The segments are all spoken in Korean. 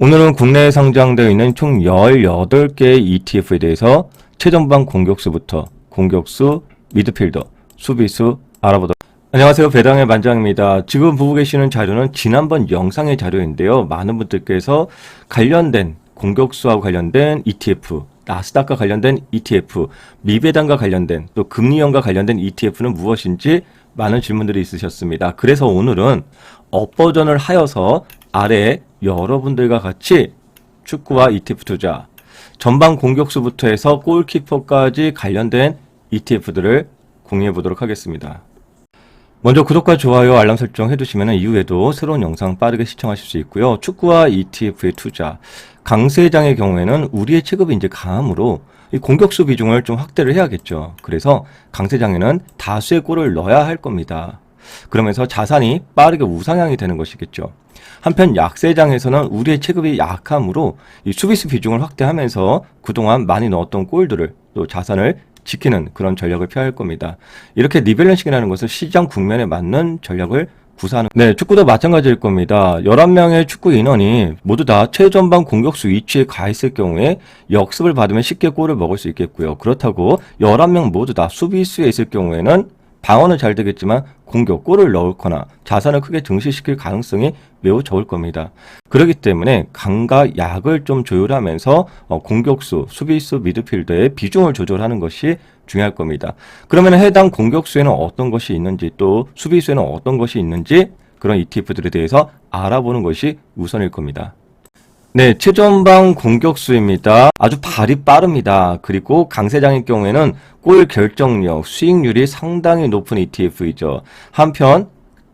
오늘은 국내에 상장되어 있는 총 18개의 ETF에 대해서 최전방 공격수부터 공격수, 미드필더, 수비수 알아보도록. 안녕하세요, 배당의 반장입니다. 지금 보고 계시는 자료는 지난번 영상의 자료인데요. 많은 분들께서 관련된 공격수하고 관련된 ETF, 나스닥과 관련된 ETF, 미배당과 관련된 또 금리형과 관련된 ETF는 무엇인지 많은 질문들이 있으셨습니다. 그래서 오늘은 업버전을 하여서 아래에 여러분들과 같이 축구와 ETF 투자, 전방 공격수부터 해서 골키퍼까지 관련된 ETF들을 공유해 보도록 하겠습니다. 먼저 구독과 좋아요, 알람 설정 해두시면 이후에도 새로운 영상 빠르게 시청하실 수 있고요. 축구와 ETF의 투자, 강세장의 경우에는 우리의 체급이 이제 강하므로 이 공격수 비중을 좀 확대를 해야겠죠. 그래서 강세장에는 다수의 골을 넣어야 할 겁니다. 그러면서 자산이 빠르게 우상향이 되는 것이겠죠. 한편 약세장에서는 우리의 체급이 약하므로 이 수비수 비중을 확대하면서 그동안 많이 넣었던 골들을 또 자산을 지키는 그런 전략을 펴야 할 겁니다. 이렇게 리밸런싱이라는 것은 시장 국면에 맞는 전략을 구사하는. 네, 축구도 마찬가지일 겁니다. 11명의 축구 인원이 모두 다 최전방 공격수 위치에 가 있을 경우에 역습을 받으면 쉽게 골을 먹을 수 있겠고요. 그렇다고 11명 모두 다 수비수에 있을 경우에는 방어는 잘 되겠지만 공격, 골을 넣거나 자산을 크게 증식시킬 가능성이 매우 적을 겁니다. 그렇기 때문에 강과 약을 좀 조율하면서 공격수, 수비수, 미드필더의 비중을 조절하는 것이 중요할 겁니다. 그러면 해당 공격수에는 어떤 것이 있는지 또 수비수에는 어떤 것이 있는지 그런 ETF들에 대해서 알아보는 것이 우선일 겁니다. 네, 최전방 공격수입니다. 아주 발이 빠릅니다. 그리고 강세장의 경우에는 골 결정력, 수익률이 상당히 높은 ETF이죠. 한편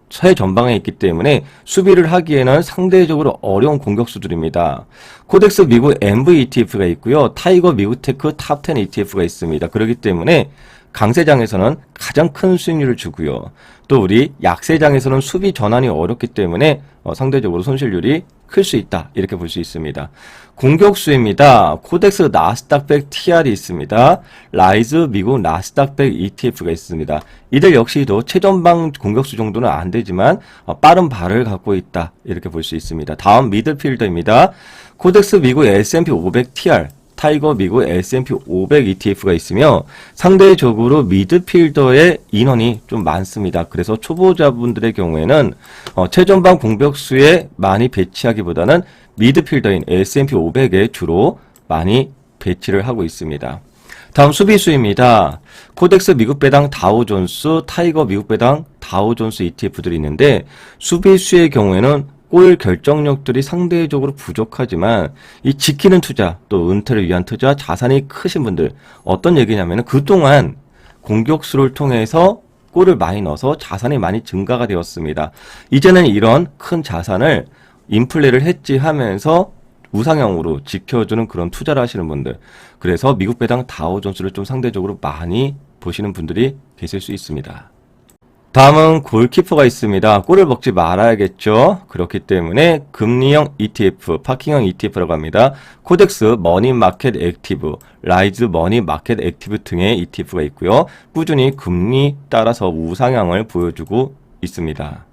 최전방에 있기 때문에 수비를 하기에는 상대적으로 어려운 공격수들입니다. 코덱스 미국 MV ETF가 있고요. 타이거 미국 테크 탑10 ETF가 있습니다. 그렇기 때문에 강세장에서는 가장 큰 수익률을 주고요. 또 우리 약세장에서는 수비 전환이 어렵기 때문에 상대적으로 손실률이 클 수 있다, 이렇게 볼 수 있습니다. 공격수입니다. 코덱스 나스닥백 TR이 있습니다. 라이즈 미국 나스닥백 ETF가 있습니다. 이들 역시도 최전방 공격수 정도는 안 되지만 빠른 발을 갖고 있다, 이렇게 볼 수 있습니다. 다음 미드필더입니다. 코덱스 미국 S&P 500 TR, 타이거 미국 S&P 500 ETF가 있으며 상대적으로 미드필더의 인원이 좀 많습니다. 그래서 초보자분들의 경우에는 최전방 공격수에 많이 배치하기보다는 미드필더인 S&P 500에 주로 많이 배치를 하고 있습니다. 다음 수비수입니다. 코덱스 미국 배당 다우존스, 타이거 미국 배당 다우존스 ETF들이 있는데 수비수의 경우에는 골 결정력들이 상대적으로 부족하지만 이 지키는 투자, 또 은퇴를 위한 투자, 자산이 크신 분들, 어떤 얘기냐면 그동안 공격수를 통해서 골을 많이 넣어서 자산이 많이 증가가 되었습니다. 이제는 이런 큰 자산을 인플레를 해지하면서 우상향으로 지켜주는 그런 투자를 하시는 분들, 그래서 미국 배당 다우존스를 좀 상대적으로 많이 보시는 분들이 계실 수 있습니다. 다음은 골키퍼가 있습니다. 골을 먹지 말아야겠죠. 그렇기 때문에 금리형 ETF, 파킹형 ETF라고 합니다. 코덱스 머니 마켓 액티브, 라이즈 머니 마켓 액티브 등의 ETF가 있고요. 꾸준히 금리 따라서 우상향을 보여주고 있습니다.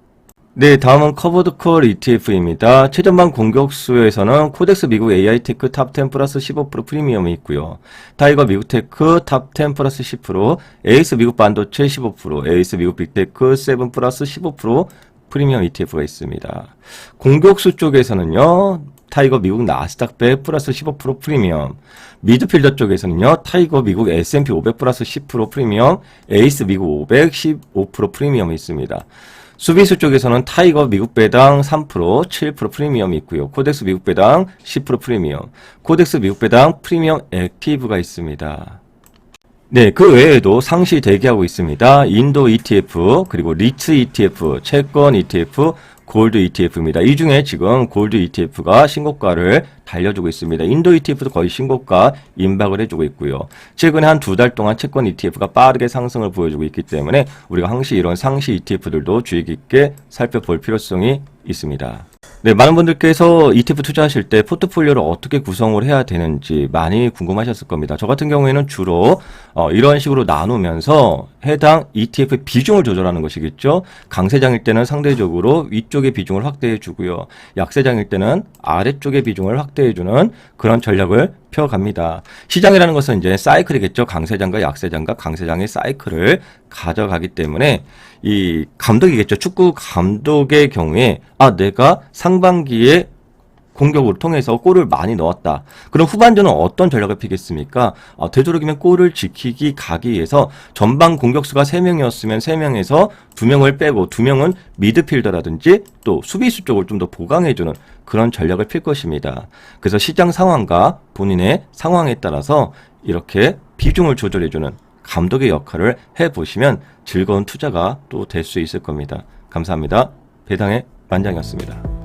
네, 다음은 커버드콜 ETF입니다. 최전방 공격수에서는 코덱스 미국 AI테크 탑10 플러스 15% 프리미엄이 있고요. 타이거 미국 테크 탑10 플러스 10%, 에이스 미국 반도체 15%, 에이스 미국 빅테크 7 플러스 15% 프리미엄 ETF가 있습니다. 공격수 쪽에서는요, 타이거 미국 나스닥 100 플러스 15% 프리미엄, 미드필더 쪽에서는요, 타이거 미국 S&P 500 플러스 10% 프리미엄, 에이스 미국 500 15% 프리미엄이 있습니다. 수비수 쪽에서는 타이거 미국 배당 3%, 7% 프리미엄이 있고요. 코덱스 미국 배당 10% 프리미엄, 코덱스 미국 배당 프리미엄 액티브가 있습니다. 네, 그 외에도 상시 대기하고 있습니다. 인도 ETF, 그리고 리츠 ETF, 채권 ETF, 골드 ETF입니다. 이 중에 지금 골드 ETF가 신고가를 달려주고 있습니다. 인도 ETF도 거의 신고가 임박을 해주고 있고요. 최근에 한 2달 동안 채권 ETF가 빠르게 상승을 보여주고 있기 때문에 우리가 항시 이런 상시 ETF들도 주의 깊게 살펴볼 필요성이 있습니다. 네, 많은 분들께서 ETF 투자하실 때 포트폴리오를 어떻게 구성을 해야 되는지 많이 궁금하셨을 겁니다. 저 같은 경우에는 주로 이런 식으로 나누면서 해당 ETF 비중을 조절하는 것이겠죠. 강세장일 때는 상대적으로 위쪽의 비중을 확대해 주고요. 약세장일 때는 아래쪽의 비중을 확대해 주는 그런 전략을 펴갑니다. 시장이라는 것은 이제 사이클이겠죠. 강세장과 약세장과 강세장의 사이클을 가져가기 때문에 이 감독이겠죠. 축구 감독의 경우에 내가 상반기에 공격을 통해서 골을 많이 넣었다. 그럼 후반전은 어떤 전략을 피겠습니까? 되도록이면 골을 지키기 가기 위해서 전방 공격수가 3명이었으면 3명에서 2명을 빼고 2명은 미드필더라든지 또 수비수 쪽을 좀 더 보강해주는 그런 전략을 필 것입니다. 그래서 시장 상황과 본인의 상황에 따라서 이렇게 비중을 조절해주는 감독의 역할을 해보시면 즐거운 투자가 또 될 수 있을 겁니다. 감사합니다. 배당의 만장이었습니다.